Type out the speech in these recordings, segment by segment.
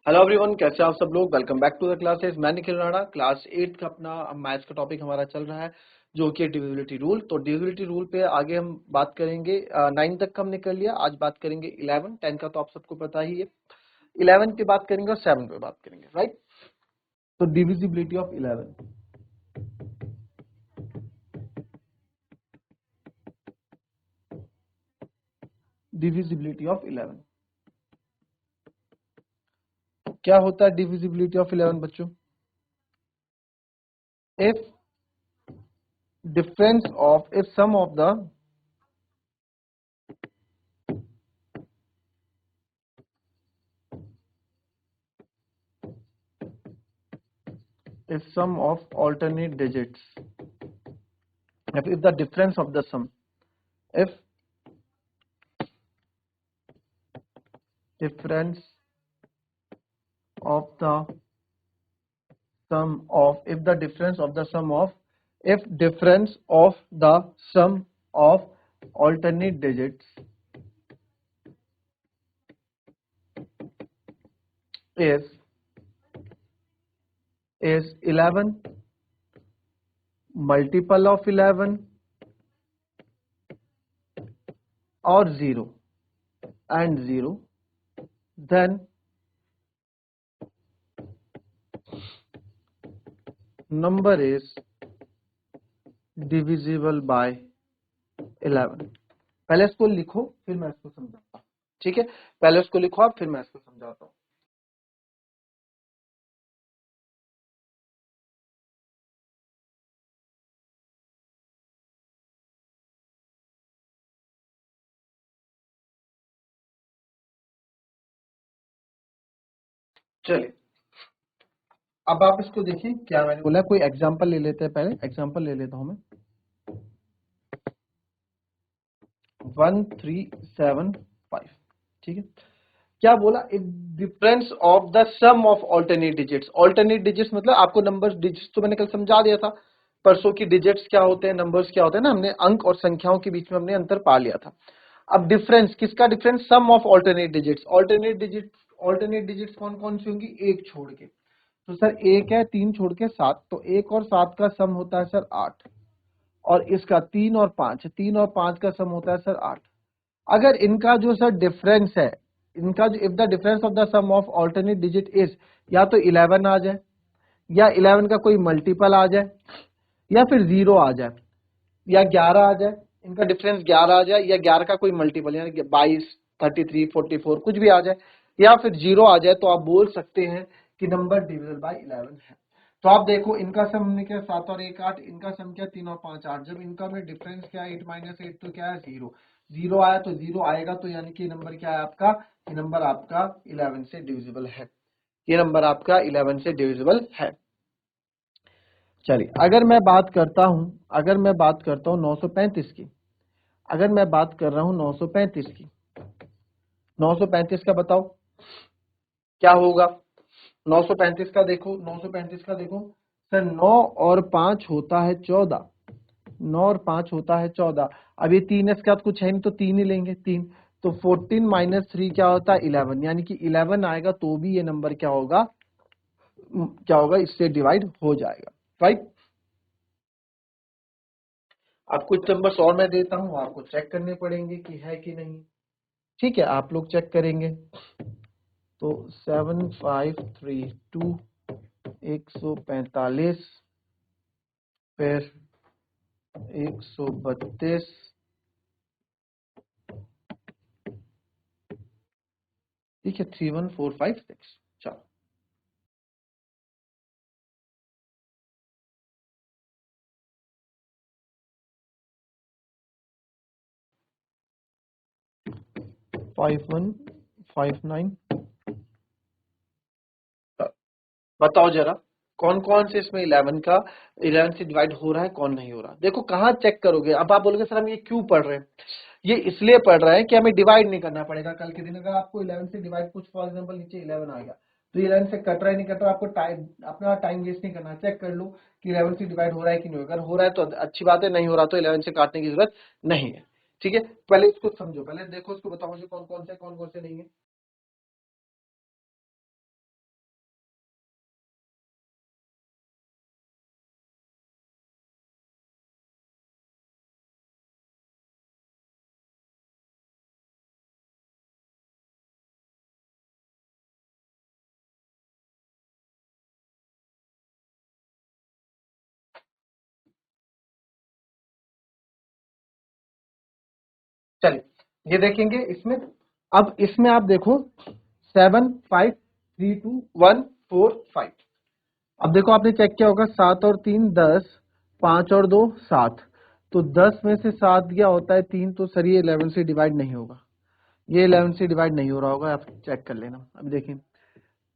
Hello everyone, कैसे आप सब लोग। Welcome back to the classes. मैं निखिल राणा। क्लास 8 का अपना मैथ्स का टॉपिक हमारा चल रहा है जो कि डिविजिबिलिटी रूल। तो डिविजिबिलिटी रूल पे आगे हम बात करेंगे। 9 तक का हमने कर लिया, आज बात करेंगे 11। 10 का तो आप सबको पता ही है। 11 पे बात करेंगे और 7 पे बात करेंगे, राइट। तो डिविजिबिलिटी ऑफ 11, डिविजिबिलिटी ऑफ 11 क्या होता है? डिविजिबिलिटी ऑफ 11 बच्चों, if difference of if sum of the if sum of alternate digits, if the difference of the sum, if difference of the sum of if the difference of the sum of if difference of the sum of alternate digits is 11, multiple of 11 or 0 and 0, then number is divisible by 11। पहले इसको लिखो फिर मैं इसको समझाता हूँ, ठीक है। पहले इसको लिखो आप, फिर मैं इसको समझाता हूँ। चलिए, अब आप इसको देखिए क्या मैंने बोला। कोई एग्जांपल ले लेते हैं, पहले एग्जांपल ले लेता हूं मैं। 1375, ठीक है। क्या बोला? If difference of the sum of alternate digits. Alternate digits मतलब आपको नंबर्स, डिजिट्स तो मैंने कल समझा दिया था परसों की। डिजिट्स क्या होते हैं, नंबर्स क्या होते हैं ना, हमने अंक और संख्याओं के बीच में हमने अंतर पा लिया था। अब डिफरेंस किसका? Difference sum of alternate digits. Alternate digits कौन कौन सी होंगी? एक छोड़ के। तो सर एक है 3 छोड़ के 7, तो 1 और 7 का सम होता है सर 8। और इसका 3 और 5, 3 और 5 का सम होता है सर 8। अगर इनका जो सर डिफरेंस है, इनका जो if the difference of the sum of alternate digit is, या तो 11 आ जाए, या 11 का कोई मल्टीपल आ जाए, या फिर 0 आ जाए, या 11 आ जाए। इनका डिफरेंस 11 आ जाए, या 11 का कोई मल्टीपल यानी 22, 33, 44 कुछ भी आ जाए, या फिर 0 आ जाए, तो आप बोल सकते हैं कि नंबर डिविजिबल बाय 11 है। तो आप देखो, इनका सम हमने क्या, 7 और 1 8, इनका सम क्या, 3 और 5 8। जब इनका में डिफरेंस क्या है, 8 - 8, तो क्या है 0। 0 आया तो 0 आएगा, तो यानी कि नंबर क्या है आपका, ये नंबर आपका 11 से डिविजिबल है। ये नंबर आपका 11 से डिविजिबल है। चलिए, अगर मैं बात करता हूं 935 की, अगर मैं बात कर रहा हूं 935 की, 935 का बताओ क्या होगा। 935 का देखो, 935 का देखो सर, 9 और 5 होता है 14, 9 और 5 होता है 14। अब ये 3 इसके बाद कुछ है नहीं, तो 3 ही लेंगे, 3। तो 14 - 3 क्या होता है 11, यानी कि 11 आएगा तो भी ये नंबर क्या होगा, इससे डिवाइड हो जाएगा, राइट। अब कुछ नंबर्स और मैं देता हूं, आपको चेक करने पड़ेंगे कि है कि नहीं, ठीक है। आप लोग चेक करेंगे। तो 7532 145, फिर 132, ठीक है, 31456। चलो, फाइव वन फाइव नाइन। बताओ जरा, कौन कौन से इसमें 11 से डिवाइड हो रहा है, कौन नहीं हो रहा। देखो कहाँ चेक करोगे। अब आप बोलोगे सर हम ये क्यों पढ़ रहे हैं, ये इसलिए पढ़ रहे हैं कि हमें डिवाइड नहीं करना पड़ेगा कल के दिन। अगर आपको 11 से डिवाइड, कुछ फॉर एग्जांपल नीचे 11 आ गया, तो 11 से कट रहा है नहीं कट रहा, आपको अपना टाइम वेस्ट नहीं करना। चेक कर लो कि 11 से डिवाइड हो रहा है कि नहीं। अगर हो रहा है तो अच्छी बात है, नहीं हो रहा तो 11 से काटने की जरूरत नहीं है, ठीक है। पहले इसको समझो, पहले देखो, इसको बताओ मुझे कौन कौन से नहीं है। ये देखेंगे इसमें। अब इसमें आप देखो 7 5 3 2 1 4 5। अब देखो आपने चेक किया होगा 7 और 3 10, 5 और 2 7। तो 10 में से 7 गया होता है 3, तो सर ये 11 से डिवाइड नहीं होगा, ये 11 से डिवाइड नहीं हो रहा होगा, आप चेक कर लेना। अब देखिए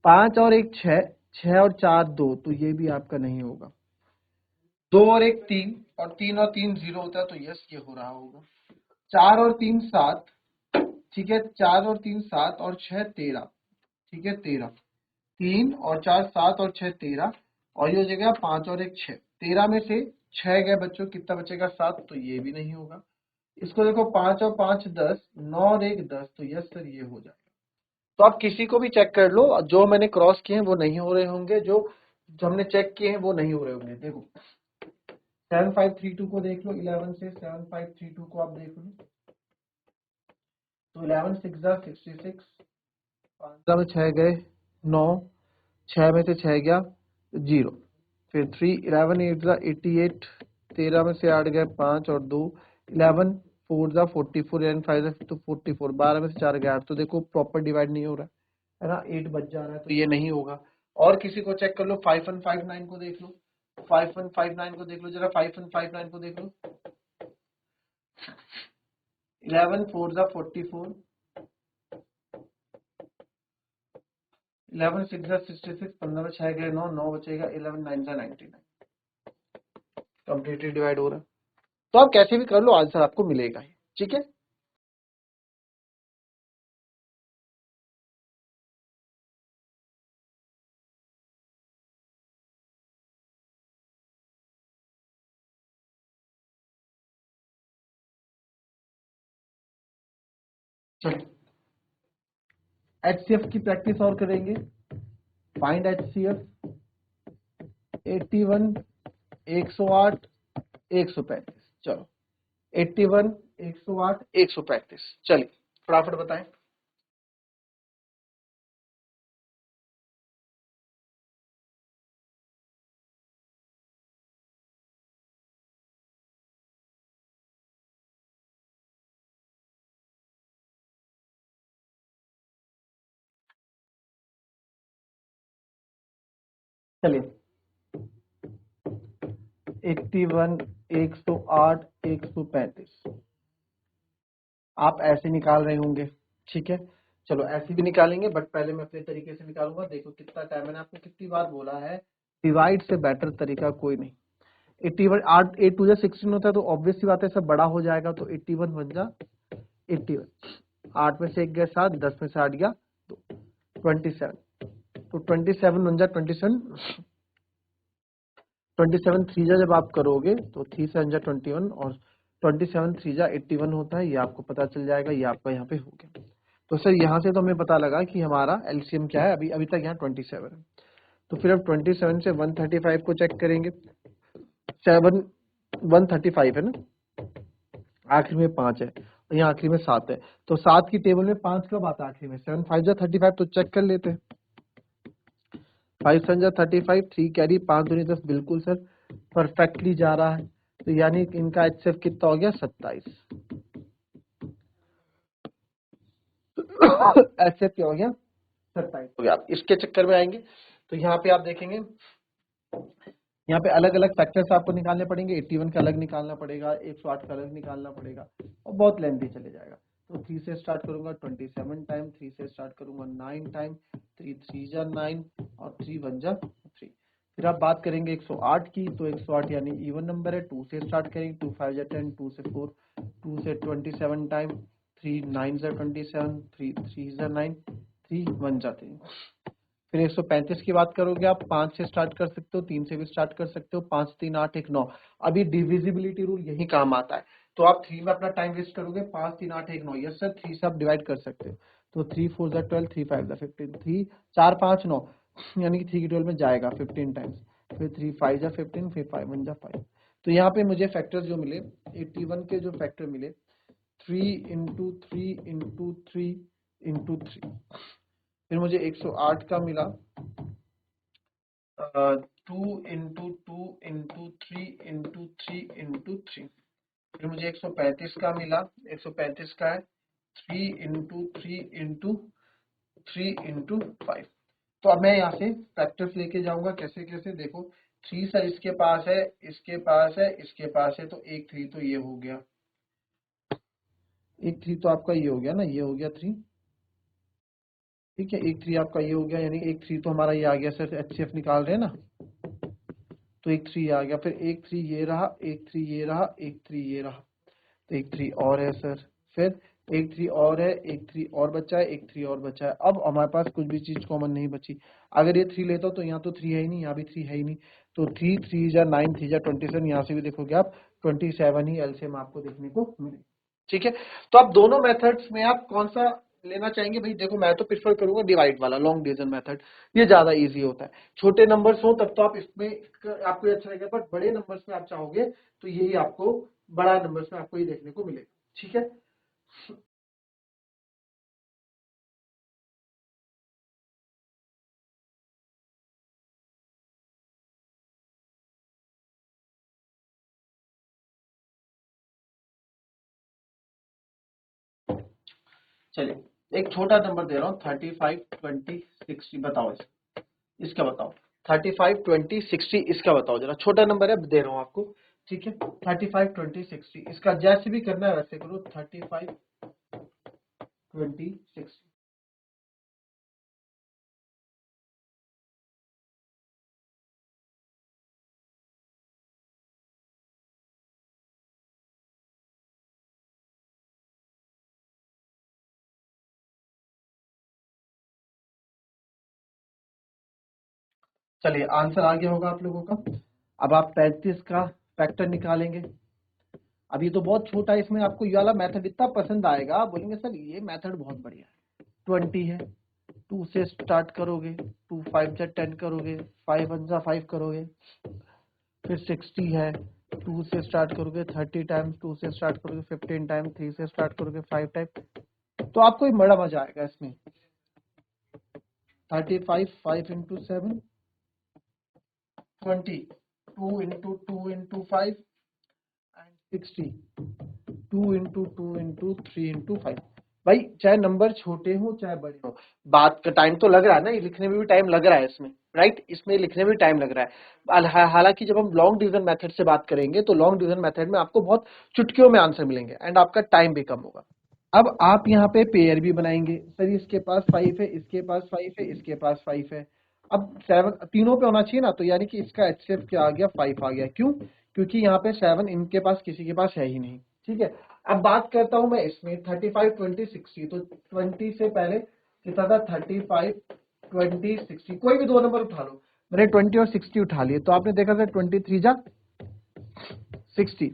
5 और 1 6, 6 और 4 2, तो ये भी आपका नहीं होगा। 2 और 1 3, और 3 और 3 0 होता है, तो यस ये हो रहा होगा। 4 और 3 7, ठीक है, 4 और 3 7 और 6 13, ठीक है 13। 3 और 4 7 और 6 13, और ये हो जाएगा 5 और 1 6। 13 में से 6 गए बच्चों, कितना बचेगा 7, तो ये भी नहीं होगा। इसको देखो 5 और 5 10, 9 और 1 10, तो यस सर ये हो जाएगा। तो आप किसी को भी चेक कर लो, जो मैंने क्रॉस किए हैं वो नहीं हो रहे होंगे, जो हमने चेक किए हैं वो नहीं हो रहे होंगे। देखो 7532 को देख लो, 11 से 7532 को आप देख लो, तो 11 6 66, 5 में 6 गए 9, 6 में से 6 गया 0, फिर 3 11 8 88, 13 में से 8 गए 5 और 2, 11 4 44, एंड 5 तो 44, 12 में से 4 गए 8। तो देखो प्रॉपर डिवाइड नहीं हो रहा है ना, 8 बच जा रहा है, तो ये नहीं होगा। और किसी को चेक कर लो, 5159 को देख लो, 5159 को देख लो जरा, 5159 को देख लो। 11 4 44, 11 6 66, 15 में 6 गए 9, 9 बचेगा, 11 9 99, कंप्लीटली डिवाइड हो रहा है। तो आप कैसे भी कर लो, आंसर आपको मिलेगा ही, ठीक है। चलो एचसीएफ की प्रैक्टिस और करेंगे। Find HCF 81 108 135। चलो 81 108 135, चलिए फटाफट बताएं। चलिए 81 108 135 आप ऐसे निकाल रहे होंगे, ठीक है। चलो ऐसे भी निकालेंगे, बट पहले मैं अपने तरीके से निकालूंगा। देखो कितना टाइम, मैंने आपको कितनी बार बोला है, डिवाइड से बेटर तरीका कोई नहीं। 81 8 8 टू 16 होता है, तो ऑब्वियस सी बात है सब बड़ा हो जाएगा, तो 81 बन जा 81। 8 में से 1 गया 7, 10 में से 8 गया तो 27, तो 27 बन जा 27। 27 थ्री जा जब आप करोगे तो 3 से 21, और 27 थ्री जा 81 होता है, ये आपको पता चल जाएगा, ये आपका यहाँ पे हो गया। तो सर यहाँ से तो हमें पता लगा कि हमारा एलसीएम क्या है, अभी अभी तक यहाँ 27 है। तो फिर अब 27 से 135 को चेक करेंगे। 7 135 है ना, आखिरी में 5 है, और यहाँ आखिरी में 7 है, तो 7 की टेबल में 5 कब आता है आखिरी में, 7 5 जा 35, तो चेक कर लेते हैं। 5 7 जा 35, 3 कैरी, 5 दूनी 10, बिल्कुल सर परफेक्टली जा रहा है। तो यानी इनका एचसीएफ कितना हो गया 27। एचसीएफ क्या हो गया 27 हो गया। आप इसके चक्कर में आएंगे तो यहाँ पे आप देखेंगे, यहाँ पे अलग अलग फैक्टर्स आपको निकालने पड़ेंगे। 81 का अलग निकालना पड़ेगा, 108 का अलग निकालना पड़ेगा, और बहुत लेंथी चले जाएगा। तो 3 से स्टार्ट करूंगा 27 टाइम, 3 से स्टार्ट करूंगा 9 टाइम, 3 3 जा 9, और 3 1 जा 3। फिर आप बात करेंगे 108 की, तो 108 यानी इवन नंबर है, 2 से स्टार्ट करेंगे, 2 5 जा 10, 2 से 4, 2 से 27 टाइम, 3 9 जा 27, 3 3 जा 9, 3 1 जा 3। फिर 135 की बात करोगे आप, 5 से स्टार्ट कर सकते हो, 3 से भी स्टार्ट कर सकते हो, 5 3 8 1 9। अभी डिविजिबिलिटी रूल यही काम आता है, तो आप 3 में अपना टाइम वेस्ट करोगे, 5 3 8 1 9, यस सर 3 से आप डिवाइड कर सकते हो, तो 3 4 जा 12, 3 5 जा 15, 3 4 5 9, यानी कि 3 की 12 में जाएगा 15 टाइम्स, फिर 3 5 जा 15, फिर 5 1 जा 5। तो यहाँ पे मुझे फैक्टर जो मिले 81 के, जो फैक्टर मिले 3 इंटू 3 इंटू 3 इंटू 3, फिर मुझे 108 का मिला 2 इंटू 3 इंटू 3 इंटू 3, फिर मुझे 135 का मिला, 135 का है 3 × 3 × 5। तो अब मैं यहाँ से फैक्टर्स लेके जाऊंगा, कैसे कैसे देखो, 3 सर इसके पास है, इसके पास है, इसके पास है, तो एक 3 तो ये हो गया, एक 3 तो आपका ये हो गया ना, ये हो गया 3, ठीक है, एक 3 आपका ये हो गया, यानी एक 3 तो हमारा ये आ गया सर, HCF निकाल रहे हैं ना, तो एक 3 आ गया, फिर एक 3 ये रहा, एक 3 ये रहा, एक 3 ये रहा, तो एक 3 और है सर, फिर एक 3 और है, एक 3 और बचा है, एक 3 और बचा है। अब हमारे पास कुछ भी चीज कॉमन नहीं बची। अगर ये 3 लेता हूँ तो यहाँ तो 3 है ही नहीं, यहाँ भी 3 है ही नहीं, तो 3 3 जा 9, 3 जा 27, यहाँ से भी देखोगे आप 27 ही एलसीएम आपको देखने को मिले। ठीक है, तो आप दोनों मेथड्स में आप कौन सा लेना चाहेंगे भाई? देखो मैं तो प्रेफर करूंगा डिवाइड वाला, लॉन्ग डिवीजन मेथड, ये ज्यादा इजी होता है। छोटे नंबर्स हो तब तो आप इसमें आपको अच्छा लगेगा, बट बड़े नंबर्स में आप चाहोगे तो यही आपको, बड़ा नंबर्स में आपको ये देखने को मिलेगा। ठीक है, चलिए एक छोटा नंबर दे रहा हूँ, 35 20 60, बताओ इसका बताओ, 35 20 60 इसका बताओ जरा, छोटा नंबर है दे रहा हूँ आपको। ठीक है, 35 20 60 इसका जैसे भी करना है वैसे करो, 35 20 60। चलिए आंसर आ गया होगा आप लोगों का। अब आप 35 का फैक्टर निकालेंगे। अब ये तो बहुत छोटा है, इसमें आपको ये वाला मेथड इतना पसंद आएगा, आप बोलेंगे सर ये मेथड बहुत बढ़िया है। 20 है, 2 से स्टार्ट करोगे, 2 5 जा 10 करोगे, 5 1 जा 5 करोगे, फिर 60 है, 2 से स्टार्ट करोगे 30 टाइम्स, 2 से स्टार्ट करोगे 15 टाइम, 3 से स्टार्ट करोगे 5 टाइम, तो आपको ये बड़ा मजा आएगा इसमें। 35 5 into 7 20, 2 into 2 into 5 and 60, 2 into 2 into 3 into 5। भाई चाहे नंबर छोटे हो चाहे बड़े हो, बात का टाइम तो लग रहा है ना, ये लिखने में भी टाइम लग रहा है इसमें, राइट, इसमें लिखने में भी टाइम लग रहा है। हालांकि जब हम लॉन्ग डिवीजन मेथड से बात करेंगे तो लॉन्ग डिवीजन मेथड में आपको बहुत चुटकियों में आंसर मिलेंगे एंड आपका टाइम भी कम होगा। अब आप यहाँ पे पेयर भी बनाएंगे, सर इसके पास 5 है, इसके पास 5 है, इसके पास 5 है। अब 7 तीनों पे होना चाहिए ना, तो यानी कि इसका HCF क्या आ गया, 5 आ गया। क्यों? क्योंकि यहाँ पे 7 इनके पास किसी के पास है ही नहीं। ठीक है, अब बात करता हूं मैं इसमें 35 20 60, तो 20 से पहले कितना था, 35 20 60, कोई भी दो नंबर उठा लो। मैंने 20 और 60 उठा लिए, तो आपने देखा था 23 जा 60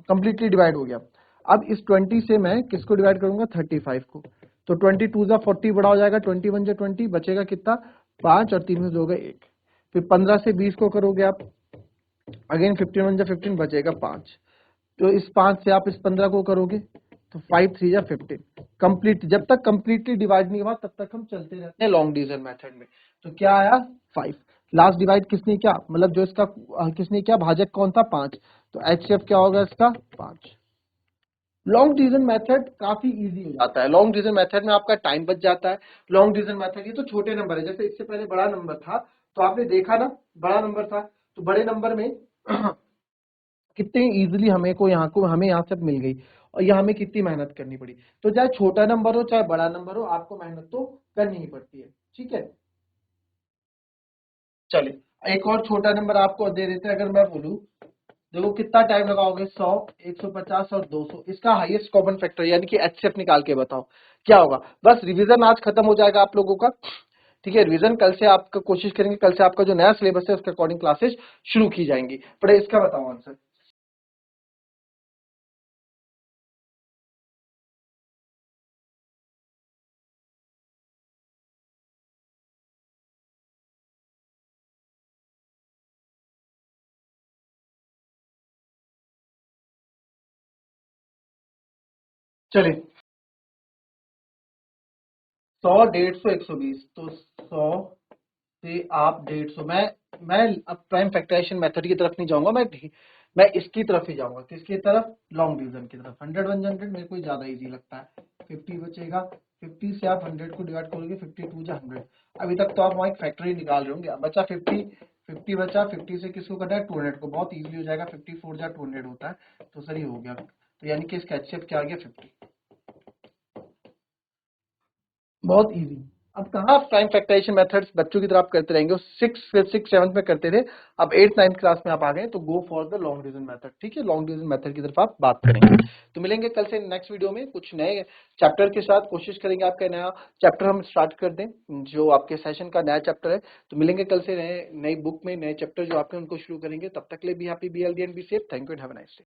कंप्लीटली डिवाइड हो गया। अब इस 20 से मैं किसको डिवाइड करूंगा, 35 को, तो 22 जा 40 बड़ा हो जाएगा, 21 जा 20 बचेगा कितना, 5, और 3 में से होगा 1। फिर 15 से 20 को करोगे आप, अगेन 51 जा 15 बचेगा 5, तो इस 5 से आप इस 15 को करोगे तो 5 3 जा 15, कंप्लीट, जब तक कंप्लीटली डिवाइड नहीं हुआ तब तक हम चलते रहते हैं लॉन्ग डिवीजन मेथड में। तो क्या आया, 5। लास्ट डिवाइड किसने किया, मतलब जो इसका किसने किया, भाजक कौन था, 5, तो HCF क्या होगा इसका, 5। लॉन्ग डिवीजन मेथड काफी इजी हो जाता है, लॉन्ग डिवीजन मेथड में आपका टाइम बच जाता है। लॉन्ग डिवीजन मेथड, ये तो छोटे नंबर है, जैसे इससे पहले बड़ा नंबर था, तो आपने देखा ना बड़ा नंबर था, तो बड़े नंबर में कितने इजीली हमें यहाँ से मिल गई, और यहाँ हमें कितनी मेहनत करनी पड़ी। तो चाहे छोटा नंबर हो चाहे बड़ा नंबर हो, आपको मेहनत तो करनी ही पड़ती है। ठीक है, चलिए एक और छोटा नंबर आपको दे देते हैं। अगर मैं बोलूं, देखो कितना टाइम लगाओगे, 100 150 और 200, इसका हाईएस्ट कॉमन फैक्टर यानी कि HCF निकाल के बताओ क्या होगा। बस रिवीजन आज खत्म हो जाएगा आप लोगों का। ठीक है, रिवीजन कल से आपका कोशिश करेंगे, कल से आपका जो नया सिलेबस है उसके अकॉर्डिंग क्लासेस शुरू की जाएंगी। पर इसका बताओ आंसर। चलिए 100 150 120, तो 100 से आप 150, मैं अब प्राइम फैक्टराइजेशन मेथड की तरफ नहीं जाऊंगा, मैं मैं इसकी तरफ ही जाऊंगा, किसकी तरफ, लॉन्ग डिवीजन की तरफ। 100 1 100 मेरे को ज्यादा इजी लगता है। 50 बचेगा, 50 से आप 100 को डिवाइड करोगे, 52 जा 100। अभी तक तो आप वहाँ एक फैक्टर ही निकाल रहे होंगे। अब बचा 50, 50 बचा, 50 से किसको कटा है, 200 को, बहुत इजीली हो जाएगा। 54 जा 200 होता है, तो सर ये हो गया। तो यानी कि इसका HCF क्या आ गया, 50। बहुत इजी। अब कहाँ आप प्राइम फैक्टराइजेशन मेथड्स बच्चों की तरह आप करते रहेंगे, 6 7 में करते थे, अब 8 9 क्लास में आप आ गए, तो go for the long division method. ठीक है, लॉन्ग डिवीजन मेथड की तरफ आप बात करेंगे। तो मिलेंगे कल से नेक्स्ट वीडियो में कुछ नए चैप्टर के साथ। कोशिश करेंगे आपका नया चैप्टर हम स्टार्ट कर दें, जो आपके सेशन का नया चैप्टर है। तो मिलेंगे कल से नई बुक में नए चैप्टर जो आपके उनको शुरू करेंगे। तब तक के लिए be happy, be healthy and be safe. Thank you and have a nice day.